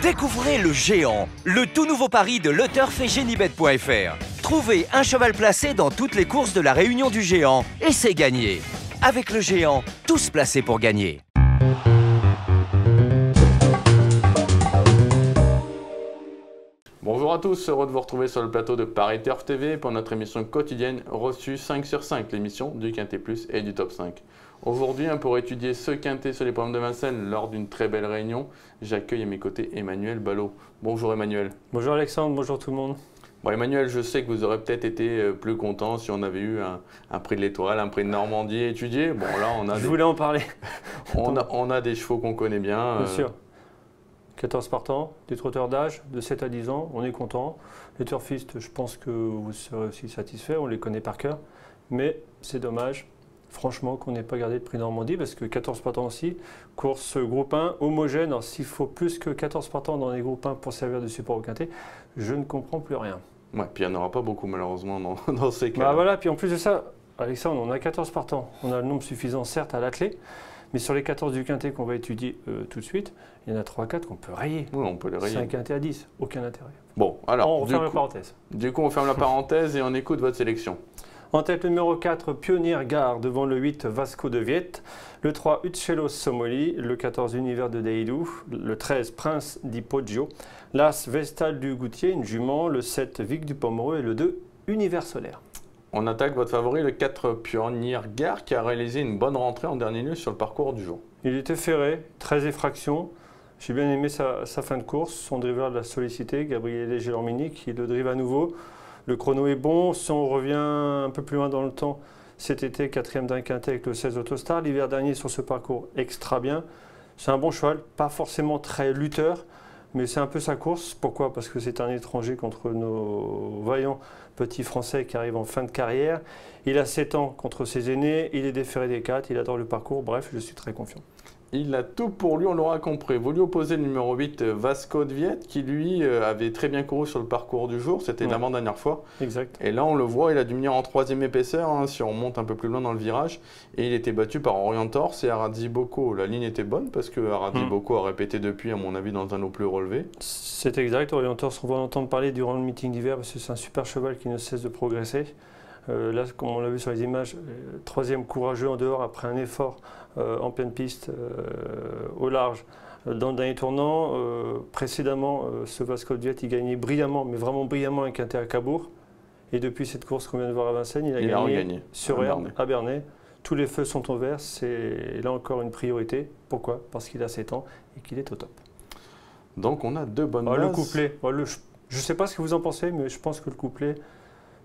Découvrez le Géant, le tout nouveau pari de LeTurf et Genibet.fr. Trouvez un cheval placé dans toutes les courses de la Réunion du Géant et c'est gagné. Avec le Géant, tous placés pour gagner. Bonjour à tous, heureux de vous retrouver sur le plateau de Paris Turf TV pour notre émission quotidienne reçue 5 sur 5, l'émission du Quintet Plus et du Top 5. Aujourd'hui, pour étudier ce quintet sur les pommes de Vincennes lors d'une très belle réunion, j'accueille à mes côtés Emmanuel Ballot. Bonjour Emmanuel. Bonjour Alexandre, bonjour tout le monde. Bon Emmanuel, je sais que vous aurez peut-être été plus content si on avait eu un prix de l'Étoile, un prix de Normandie étudié. Bon là, je voulais en parler. on a des chevaux qu'on connaît bien. Bien sûr. 14 partants, des trotteurs d'âge, de 7 à 10 ans, on est content. Les turfistes, je pense que vous serez aussi satisfaits, on les connaît par cœur. Mais c'est dommage, franchement, qu'on n'ait pas gardé le prix Normandie, parce que 14 partants aussi, course groupe 1, homogène. Alors s'il faut plus que 14 partants dans les groupes 1 pour servir de support au quintet, je ne comprends plus rien. Ouais, puis il n'y en aura pas beaucoup malheureusement dans ces cas. Bah voilà, puis en plus de ça, Alexandre, on a 14 partants. On a le nombre suffisant certes à l'attelé, mais sur les 14 du quintet qu'on va étudier tout de suite, il y en a 3-4 qu'on peut rayer. Oui, on peut les rayer. C'est un quintet à 10, aucun intérêt. Bon, alors, on referme la parenthèse. Du coup, on ferme la parenthèse et on écoute votre sélection. En tête, le numéro 4, Pionnier Gare, devant le 8, Vasco de Viette, le 3, Uccello Somoli, le 14, Univers de Deidou, le 13, Prince di Poggio, l'As, Vestal du Goutier, une jument, le 7, Vic du Pomereux et le 2, Univers Solaire. On attaque votre favori, le 4, Pionnier Gare, qui a réalisé une bonne rentrée en dernier lieu sur le parcours du jour. Il était ferré, 13 effractions. J'ai bien aimé sa fin de course. Son driver l'a sollicité, Gabriele Gelormini, qui le drive à nouveau. Le chrono est bon. Si on revient un peu plus loin dans le temps, cet été, 4e d'un quintet avec le 16 Autostar. L'hiver dernier, sur ce parcours, extra bien. C'est un bon cheval, pas forcément très lutteur, mais c'est un peu sa course. Pourquoi? Parce que c'est un étranger contre nos vaillants petits Français qui arrivent en fin de carrière. Il a 7 ans contre ses aînés, il est déféré des 4, il adore le parcours. Bref, je suis très confiant. Il a tout pour lui, on l'aura compris. Vous lui opposez le numéro 8, Vasco de Viette, qui lui avait très bien couru sur le parcours du jour. C'était l'avant-dernière fois. Exact. Et là, on le voit, il a dû venir en 3e épaisseur, si on monte un peu plus loin dans le virage. Et il était battu par Orientor et Aradzi Boko. La ligne était bonne parce que Aradzi Boko a répété depuis, à mon avis, dans un lot plus relevé. C'est exact. Orientor, on va entendre parler durant le meeting d'hiver parce que c'est un super cheval qui ne cesse de progresser. Là, comme on l'a vu sur les images, 3e courageux en dehors après un effort en pleine piste au large dans le dernier tournant. Précédemment, ce Vasco de Viette, il gagnait brillamment, mais vraiment brillamment, un quintet à Cabourg. Et depuis cette course qu'on vient de voir à Vincennes, il a gagné sur herbe à Bernay. Tous les feux sont au vert, c'est là encore une priorité. Pourquoi? Parce qu'il a 7 ans et qu'il est au top. Donc on a deux bonnes bases. Le couplet, je ne sais pas ce que vous en pensez, mais je pense que le couplet,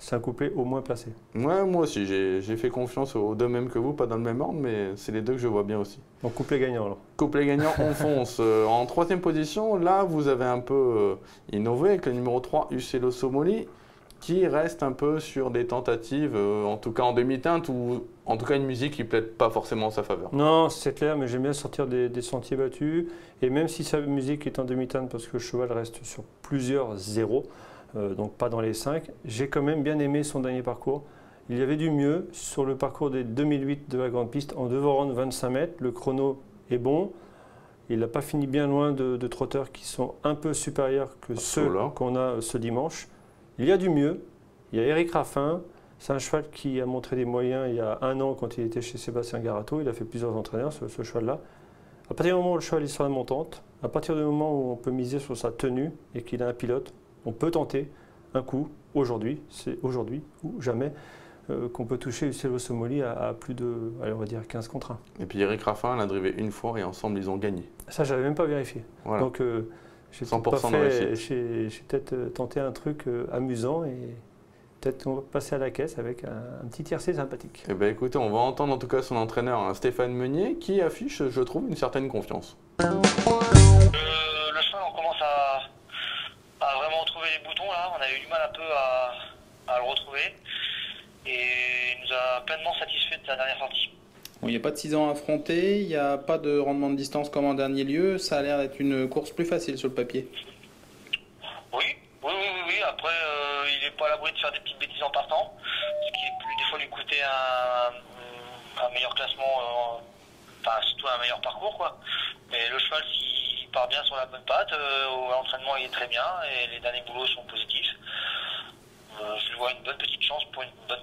c'est un couplet au moins placé. Ouais, moi aussi, j'ai fait confiance aux deux mêmes que vous, pas dans le même ordre, mais c'est les deux que je vois bien aussi. Donc couplet gagnant alors. Couplet gagnant, on fonce. En 3e position, là, vous avez un peu innové avec le numéro 3, Uccello Somoli, qui reste un peu sur des tentatives, en tout cas en demi-teinte, ou en tout cas une musique qui ne plaide pas forcément en sa faveur. Non, c'est clair, mais j'aime bien sortir des sentiers battus. Et même si sa musique est en demi-teinte, parce que le cheval reste sur plusieurs zéros, donc pas dans les 5. J'ai quand même bien aimé son dernier parcours. Il y avait du mieux sur le parcours des 2008 de la grande piste en dévorant 25 mètres. Le chrono est bon. Il n'a pas fini bien loin de trotteurs qui sont un peu supérieurs que ceux qu'on a ce dimanche. Il y a du mieux. Il y a Eric Raffin. C'est un cheval qui a montré des moyens il y a 1 an quand il était chez Sébastien Garato. Il a fait plusieurs entraîneurs, ce cheval-là. À partir du moment où le cheval est sur la montante, à partir du moment où on peut miser sur sa tenue et qu'il a un pilote, on peut tenter un coup aujourd'hui, c'est aujourd'hui ou jamais, qu'on peut toucher Uccello Somoli à plus de, allez, on va dire 15 contre 1. Et puis Eric Raffin l'a drivé une fois et ensemble ils ont gagné. Ça, j'avais même pas vérifié. Voilà. Donc j'ai peut-être tenté un truc amusant et peut-être qu'on va passer à la caisse avec un petit tiercé sympathique. Eh bien écoutez, on va entendre en tout cas son entraîneur, Stéphane Meunier, qui affiche, je trouve, une certaine confiance. Le cheval, on commence à vraiment retrouver les boutons là, on a eu du mal un peu à le retrouver et il nous a pleinement satisfait de sa dernière sortie. Bon, il n'y a pas de 6 ans à affronter, il n'y a pas de rendement de distance comme en dernier lieu, ça a l'air d'être une course plus facile sur le papier. Oui, après il n'est pas à l'abri de faire des petites bêtises en partant, ce qui peut des fois lui coûter un meilleur classement, enfin surtout un meilleur parcours quoi. Mais le cheval, s'il part bien sur la bonne patte. L'entraînement il est très bien et les derniers boulots sont positifs. Je lui vois une bonne petite chance pour une bonne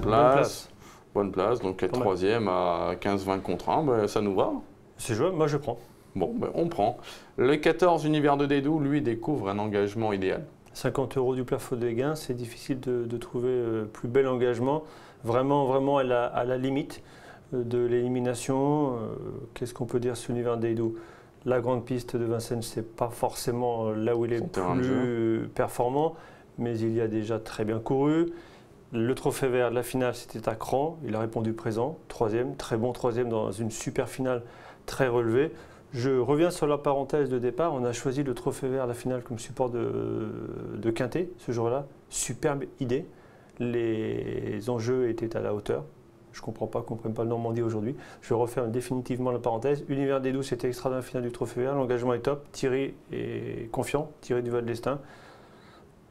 place. Bonne place, donc être troisième à 15-20 contre 1, ben, ça nous va. C'est jouable, moi je prends. Bon, ben, on prend. Le 14 Univers de Dédou, lui, découvre un engagement idéal. 50 € du plafond des gains, c'est difficile de trouver plus bel engagement. Vraiment à la limite de l'élimination. Qu'est-ce qu'on peut dire sur l'Univers de Dédou? La grande piste de Vincennes, c'est pas forcément là où il est le plus performant, mais il y a déjà très bien couru. Le trophée vert de la finale, c'était à Cran. Il a répondu présent, troisième, très bon troisième dans une super finale très relevée. Je reviens sur la parenthèse de départ. On a choisi le trophée vert de la finale comme support de Quintet ce jour-là. Superbe idée. Les enjeux étaient à la hauteur. Je ne comprends pas qu'on ne prenne pas le Normandie aujourd'hui. Je vais refaire définitivement la parenthèse. Univers des 12, c'était extra dans la finale du trophée vert. L'engagement est top. Thierry est confiant. Thierry du Val d'Estaing.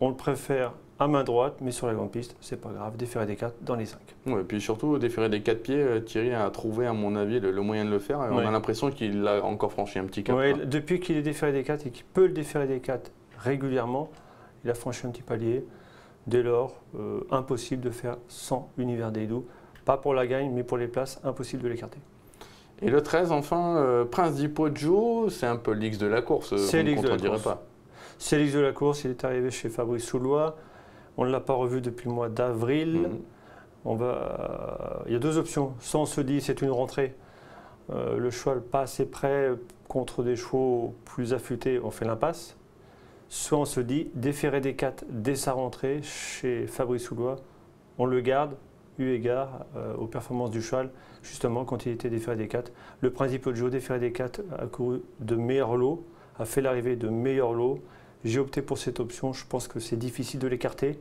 On le préfère à main droite, mais sur la grande piste, c'est pas grave. Déféré des 4 dans les 5. Ouais, et puis surtout, déféré des 4 pieds, Thierry a trouvé, à mon avis, le moyen de le faire. Et on a l'impression qu'il a encore franchi un petit cap. Ouais, depuis qu'il est déféré des 4 et qu'il peut le déférer des 4 régulièrement, il a franchi un petit palier. Dès lors, impossible de faire sans Univers des 12. Pas pour la gagne, mais pour les places, impossible de l'écarter. Et le 13, enfin, Prince d'Hippodjo, c'est un peu l'X de la course, c'est l'X de la course. Pas. C'est l'X de la course, il est arrivé chez Fabrice Soulois. On ne l'a pas revu depuis le mois d'avril. Il y a deux options. Soit on se dit c'est une rentrée, le cheval pas assez prêt contre des chevaux plus affûtés, on fait l'impasse. Soit on se dit déféré des 4 dès sa rentrée chez Fabrice Soulois, on le garde, eu égard aux performances du cheval, justement quand il était déféré des 4. Le Prince d'Hippodjo, déféré des 4, a couru de meilleurs lots, a fait l'arrivée de meilleurs lots. J'ai opté pour cette option, je pense que c'est difficile de l'écarter.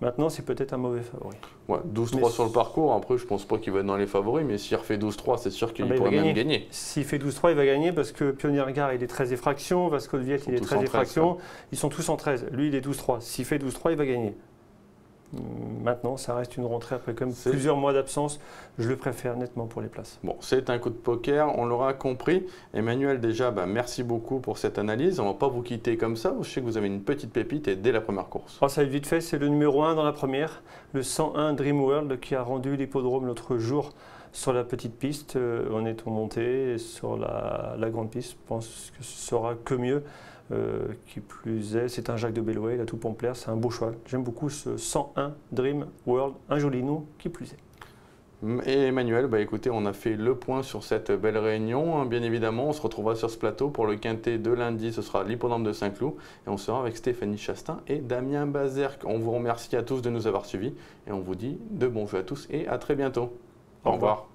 Maintenant, c'est peut-être un mauvais favori. Ouais, 12-3 sur le parcours, après je pense pas qu'il va être dans les favoris, mais s'il refait 12-3, c'est sûr qu'il pourrait même gagner. S'il fait 12-3, il va gagner parce que Pionnier Gare, il est 13 effractions, Vasco de Viette, il est 13 effractions. Ils sont tous en 13, lui il est 12-3. S'il fait 12-3, il va gagner. Maintenant, ça reste une rentrée après quand même plusieurs mois d'absence. Je le préfère nettement pour les places. Bon, c'est un coup de poker, on l'aura compris. Emmanuel, déjà, merci beaucoup pour cette analyse. On ne va pas vous quitter comme ça. Je sais que vous avez une petite pépite et dès la première course. Ça va être vite fait, c'est le numéro 1 dans la première, le 101 Dream World qui a rendu l'hippodrome l'autre jour sur la petite piste. On est en montée sur la grande piste. Je pense que ce sera que mieux. Qui plus est, c'est un Jacques de Bellouet, il a tout pour me plaire, c'est un beau cheval. J'aime beaucoup ce 101 Dream World, un joli nom qui plus est. Et Emmanuel, écoutez, on a fait le point sur cette belle réunion. Bien évidemment, on se retrouvera sur ce plateau pour le quintet de lundi, ce sera l'hippodrome de Saint-Cloud. Et on sera avec Stéphanie Chastain et Damien Bazerque. On vous remercie à tous de nous avoir suivis et on vous dit de bons jeux à tous et à très bientôt. Au revoir.